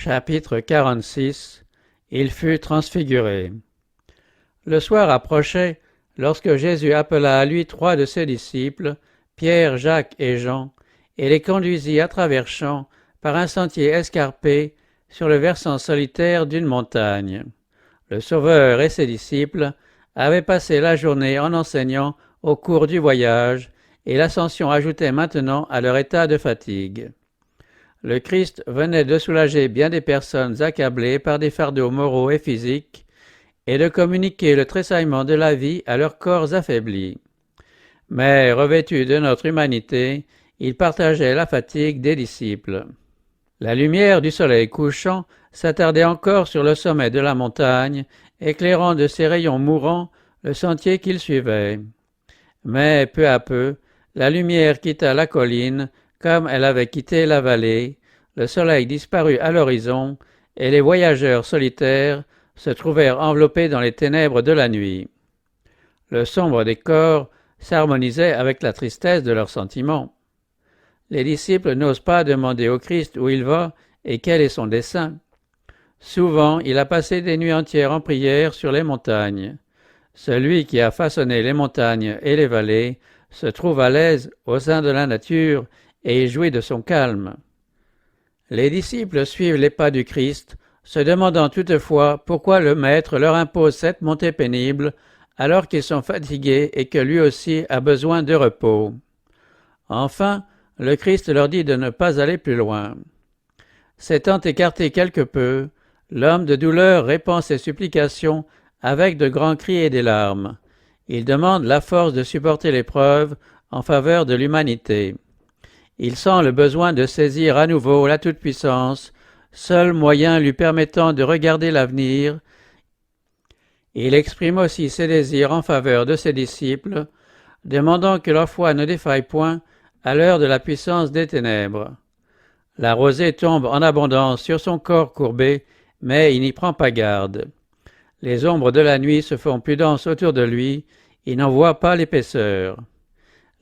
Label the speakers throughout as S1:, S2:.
S1: Chapitre 46. Il fut transfiguré. Le soir approchait, lorsque Jésus appela à lui 3 de ses disciples, Pierre, Jacques et Jean, et les conduisit à travers champs, par un sentier escarpé, sur le versant solitaire d'une montagne. Le Sauveur et ses disciples avaient passé la journée en enseignant au cours du voyage, et l'ascension ajoutait maintenant à leur état de fatigue. Le Christ venait de soulager bien des personnes accablées par des fardeaux moraux et physiques, et de communiquer le tressaillement de la vie à leurs corps affaiblis. Mais, revêtu de notre humanité, il partageait la fatigue des disciples. La lumière du soleil couchant s'attardait encore sur le sommet de la montagne, éclairant de ses rayons mourants le sentier qu'ils suivaient. Mais, peu à peu, la lumière quitta la colline, comme elle avait quitté la vallée, le soleil disparut à l'horizon, et les voyageurs solitaires se trouvèrent enveloppés dans les ténèbres de la nuit. Le sombre décor s'harmonisait avec la tristesse de leurs sentiments. Les disciples n'osent pas demander au Christ où il va et quel est son dessein. Souvent, il a passé des nuits entières en prière sur les montagnes. Celui qui a façonné les montagnes et les vallées se trouve à l'aise au sein de la nature et il jouit de son calme. Les disciples suivent les pas du Christ, se demandant toutefois pourquoi le Maître leur impose cette montée pénible alors qu'ils sont fatigués et que lui aussi a besoin de repos. Enfin, le Christ leur dit de ne pas aller plus loin. S'étant écarté quelque peu, l'homme de douleur répand ses supplications avec de grands cris et des larmes. Il demande la force de supporter l'épreuve en faveur de l'humanité. Il sent le besoin de saisir à nouveau la toute-puissance, seul moyen lui permettant de regarder l'avenir. Il exprime aussi ses désirs en faveur de ses disciples, demandant que leur foi ne défaille point à l'heure de la puissance des ténèbres. La rosée tombe en abondance sur son corps courbé, mais il n'y prend pas garde. Les ombres de la nuit se font plus denses autour de lui, il n'en voit pas l'épaisseur.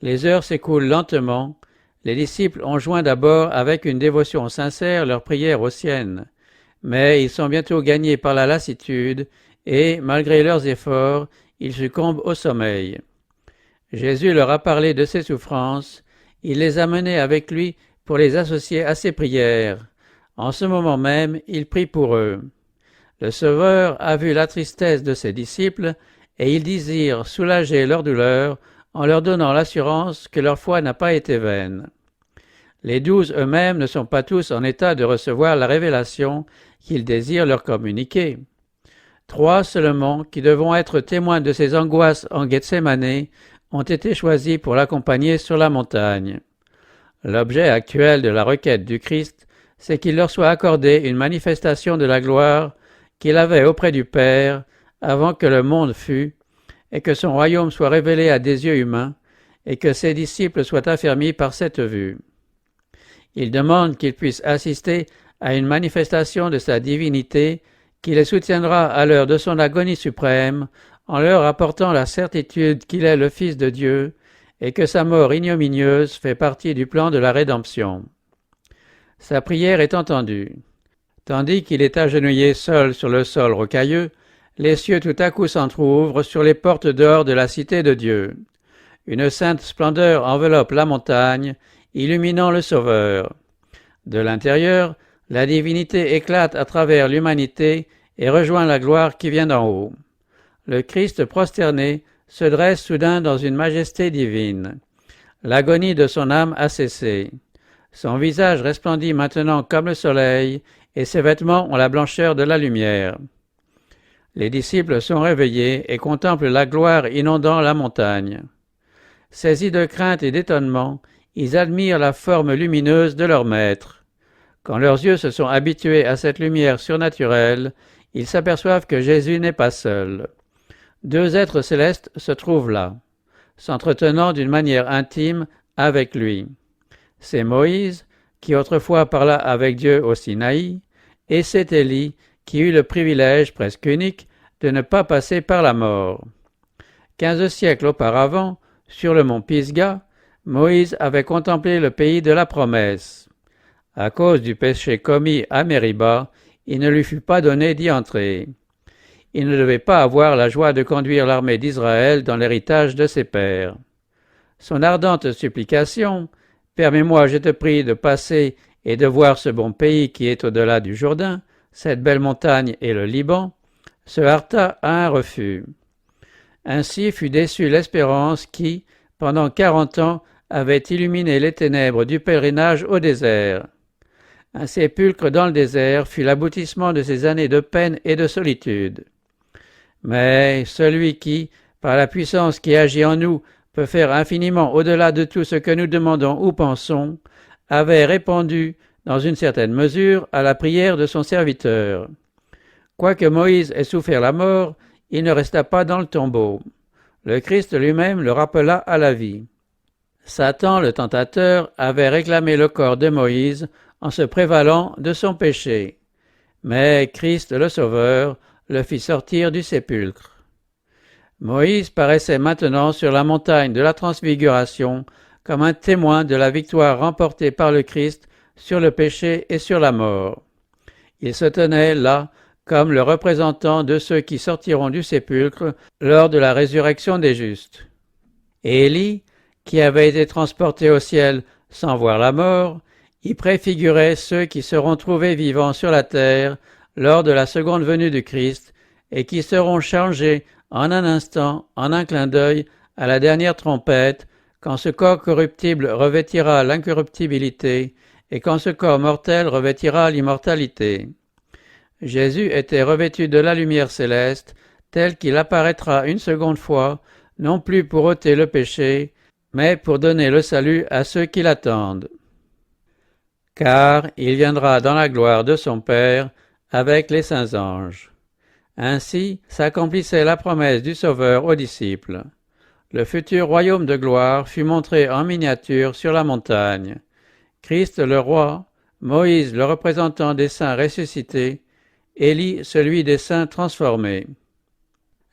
S1: Les heures s'écoulent lentement. Les disciples ont joint d'abord avec une dévotion sincère leur prière aux siennes, mais ils sont bientôt gagnés par la lassitude et, malgré leurs efforts, ils succombent au sommeil. Jésus leur a parlé de ses souffrances, il les a menés avec lui pour les associer à ses prières. En ce moment même, il prie pour eux. Le Sauveur a vu la tristesse de ses disciples et il désire soulager leur douleur en leur donnant l'assurance que leur foi n'a pas été vaine. Les 12 eux-mêmes ne sont pas tous en état de recevoir la révélation qu'il désire leur communiquer. 3 seulement, qui devront être témoins de ses angoisses en Gethsémane, ont été choisis pour l'accompagner sur la montagne. L'objet actuel de la requête du Christ, c'est qu'il leur soit accordé une manifestation de la gloire qu'il avait auprès du Père avant que le monde fût, et que son royaume soit révélé à des yeux humains, et que ses disciples soient affermis par cette vue. Il demande qu'ils puissent assister à une manifestation de sa divinité qui les soutiendra à l'heure de son agonie suprême, en leur apportant la certitude qu'il est le Fils de Dieu, et que sa mort ignominieuse fait partie du plan de la rédemption. Sa prière est entendue. Tandis qu'il est agenouillé seul sur le sol rocailleux, les cieux tout à coup s'entr'ouvrent sur les portes d'or de la cité de Dieu. Une sainte splendeur enveloppe la montagne, illuminant le Sauveur. De l'intérieur, la divinité éclate à travers l'humanité et rejoint la gloire qui vient d'en haut. Le Christ prosterné se dresse soudain dans une majesté divine. L'agonie de son âme a cessé. Son visage resplendit maintenant comme le soleil, et ses vêtements ont la blancheur de la lumière. Les disciples sont réveillés et contemplent la gloire inondant la montagne. Saisis de crainte et d'étonnement, ils admirent la forme lumineuse de leur Maître. Quand leurs yeux se sont habitués à cette lumière surnaturelle, ils s'aperçoivent que Jésus n'est pas seul. 2 êtres célestes se trouvent là, s'entretenant d'une manière intime avec lui. C'est Moïse, qui autrefois parla avec Dieu au Sinaï, et c'est Élie, qui eut le privilège presque unique de ne pas passer par la mort. 15 siècles auparavant, sur le mont Pisga, Moïse avait contemplé le pays de la promesse. À cause du péché commis à Mériba, il ne lui fut pas donné d'y entrer. Il ne devait pas avoir la joie de conduire l'armée d'Israël dans l'héritage de ses pères. Son ardente supplication « Permets-moi, je te prie, de passer et de voir ce bon pays qui est au-delà du Jourdain, cette belle montagne et le Liban », se heurta à un refus. Ainsi fut déçue l'espérance qui, pendant 40 ans, avait illuminé les ténèbres du pèlerinage au désert. Un sépulcre dans le désert fut l'aboutissement de ces années de peine et de solitude. Mais celui qui, par la puissance qui agit en nous, peut faire infiniment au-delà de tout ce que nous demandons ou pensons, avait répondu, dans une certaine mesure, à la prière de son serviteur. Quoique Moïse ait souffert la mort, il ne resta pas dans le tombeau. Le Christ lui-même le rappela à la vie. Satan, le tentateur, avait réclamé le corps de Moïse en se prévalant de son péché. Mais Christ, le Sauveur, le fit sortir du sépulcre. Moïse paraissait maintenant sur la montagne de la Transfiguration comme un témoin de la victoire remportée par le Christ sur le péché et sur la mort. Il se tenait là comme le représentant de ceux qui sortiront du sépulcre lors de la résurrection des justes. Et Élie, qui avait été transporté au ciel sans voir la mort, y préfigurait ceux qui seront trouvés vivants sur la terre lors de la seconde venue du Christ et qui seront changés en un instant, en un clin d'œil, à la dernière trompette, quand ce corps corruptible revêtira l'incorruptibilité et quand ce corps mortel revêtira l'immortalité. Jésus était revêtu de la lumière céleste, tel qu'il apparaîtra une seconde fois, non plus pour ôter le péché, mais pour donner le salut à ceux qui l'attendent. Car il viendra dans la gloire de son Père avec les saints anges. Ainsi s'accomplissait la promesse du Sauveur aux disciples. Le futur royaume de gloire fut montré en miniature sur la montagne. Christ le roi, Moïse le représentant des saints ressuscités, Élie celui des saints transformés.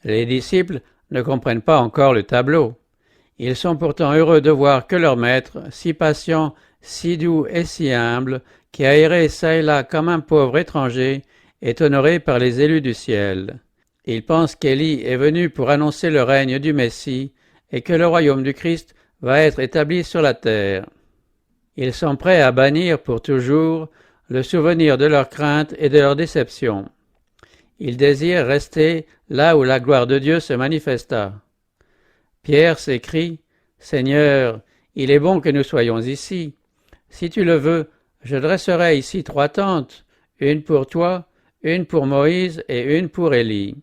S1: Les disciples ne comprennent pas encore le tableau. Ils sont pourtant heureux de voir que leur maître, si patient, si doux et si humble, qui a erré çà et là comme un pauvre étranger, est honoré par les élus du ciel. Ils pensent qu'Élie est venu pour annoncer le règne du Messie et que le royaume du Christ va être établi sur la terre. Ils sont prêts à bannir pour toujours le souvenir de leurs craintes et de leurs déceptions. Ils désirent rester là où la gloire de Dieu se manifesta. Pierre s'écrie « Seigneur, il est bon que nous soyons ici. Si tu le veux, je dresserai ici 3 tentes, une pour toi, une pour Moïse et une pour Élie. »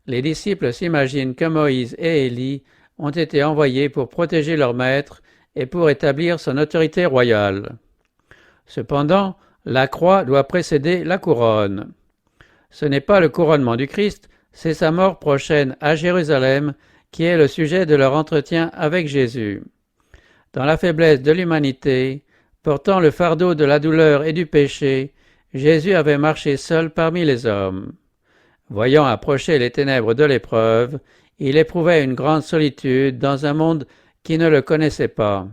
S1: Les disciples s'imaginent que Moïse et Élie ont été envoyés pour protéger leur maître et pour établir son autorité royale. Cependant, la croix doit précéder la couronne. Ce n'est pas le couronnement du Christ, c'est sa mort prochaine à Jérusalem qui est le sujet de leur entretien avec Jésus. Dans la faiblesse de l'humanité, portant le fardeau de la douleur et du péché, Jésus avait marché seul parmi les hommes. Voyant approcher les ténèbres de l'épreuve, il éprouvait une grande solitude dans un monde qui ne le connaissait pas.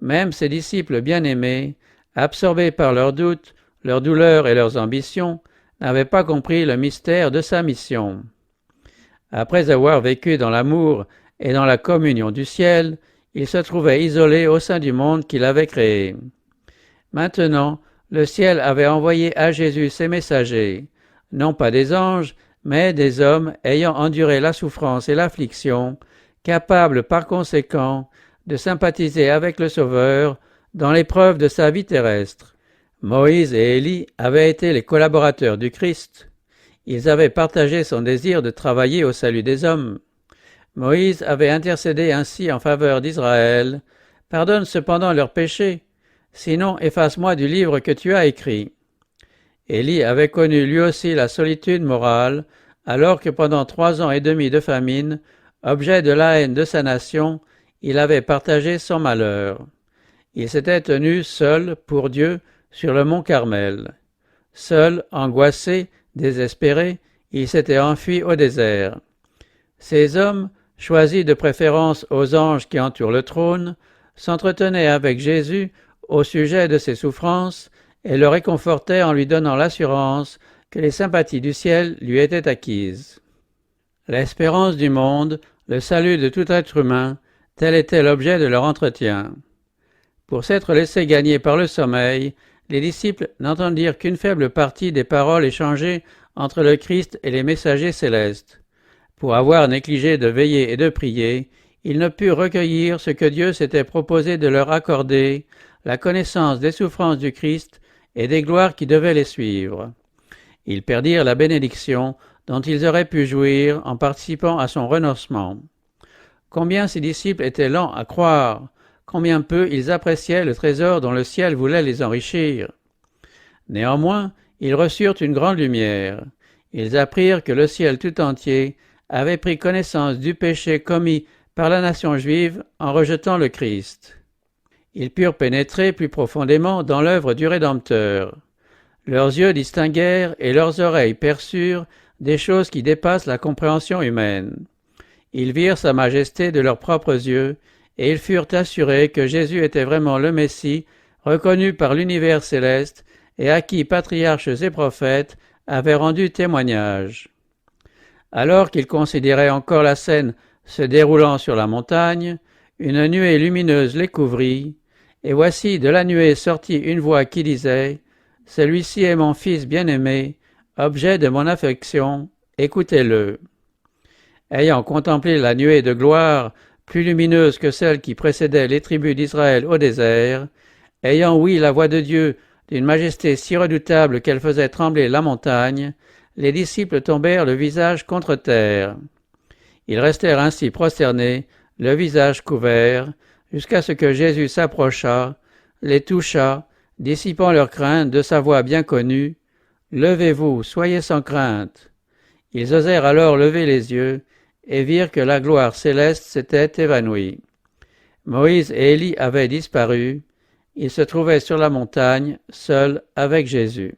S1: Même ses disciples bien-aimés, absorbés par leurs doutes, leurs douleurs et leurs ambitions, n'avaient pas compris le mystère de sa mission. Après avoir vécu dans l'amour et dans la communion du ciel, il se trouvait isolé au sein du monde qu'il avait créé. Maintenant, le ciel avait envoyé à Jésus ses messagers, non pas des anges, mais des hommes ayant enduré la souffrance et l'affliction, capables par conséquent de sympathiser avec le Sauveur dans l'épreuve de sa vie terrestre. Moïse et Élie avaient été les collaborateurs du Christ. Ils avaient partagé son désir de travailler au salut des hommes. Moïse avait intercédé ainsi en faveur d'Israël. « Pardonne cependant leurs péchés, sinon efface-moi du livre que tu as écrit. » Élie avait connu lui aussi la solitude morale, alors que pendant 3 ans et demi de famine, objet de la haine de sa nation, il avait partagé son malheur. Il s'était tenu seul pour Dieu sur le mont Carmel. Seul, angoissé, désespéré, il s'était enfui au désert. Ces hommes, choisis de préférence aux anges qui entourent le trône, s'entretenaient avec Jésus au sujet de ses souffrances et le réconfortait en lui donnant l'assurance que les sympathies du ciel lui étaient acquises. L'espérance du monde, le salut de tout être humain, tel était l'objet de leur entretien. Pour s'être laissés gagner par le sommeil, les disciples n'entendirent qu'une faible partie des paroles échangées entre le Christ et les messagers célestes. Pour avoir négligé de veiller et de prier, ils ne purent recueillir ce que Dieu s'était proposé de leur accorder, la connaissance des souffrances du Christ et des gloires qui devaient les suivre. Ils perdirent la bénédiction dont ils auraient pu jouir en participant à son renoncement. Combien ces disciples étaient lents à croire, combien peu ils appréciaient le trésor dont le ciel voulait les enrichir. Néanmoins, ils reçurent une grande lumière. Ils apprirent que le ciel tout entier avait pris connaissance du péché commis par la nation juive en rejetant le Christ. Ils purent pénétrer plus profondément dans l'œuvre du Rédempteur. Leurs yeux distinguèrent et leurs oreilles perçurent des choses qui dépassent la compréhension humaine. Ils virent sa majesté de leurs propres yeux, et ils furent assurés que Jésus était vraiment le Messie, reconnu par l'univers céleste, et à qui patriarches et prophètes avaient rendu témoignage. Alors qu'ils considéraient encore la scène se déroulant sur la montagne, une nuée lumineuse les couvrit, et voici de la nuée sortit une voix qui disait « Celui-ci est mon Fils bien-aimé, objet de mon affection, écoutez-le. » Ayant contemplé la nuée de gloire, plus lumineuse que celle qui précédait les tribus d'Israël au désert, ayant ouï la voix de Dieu d'une majesté si redoutable qu'elle faisait trembler la montagne, les disciples tombèrent le visage contre terre. Ils restèrent ainsi prosternés, le visage couvert, jusqu'à ce que Jésus s'approcha, les toucha, dissipant leur crainte de sa voix bien connue, « Levez-vous, soyez sans crainte. » Ils osèrent alors lever les yeux et virent que la gloire céleste s'était évanouie. Moïse et Élie avaient disparu, ils se trouvaient sur la montagne, seuls avec Jésus.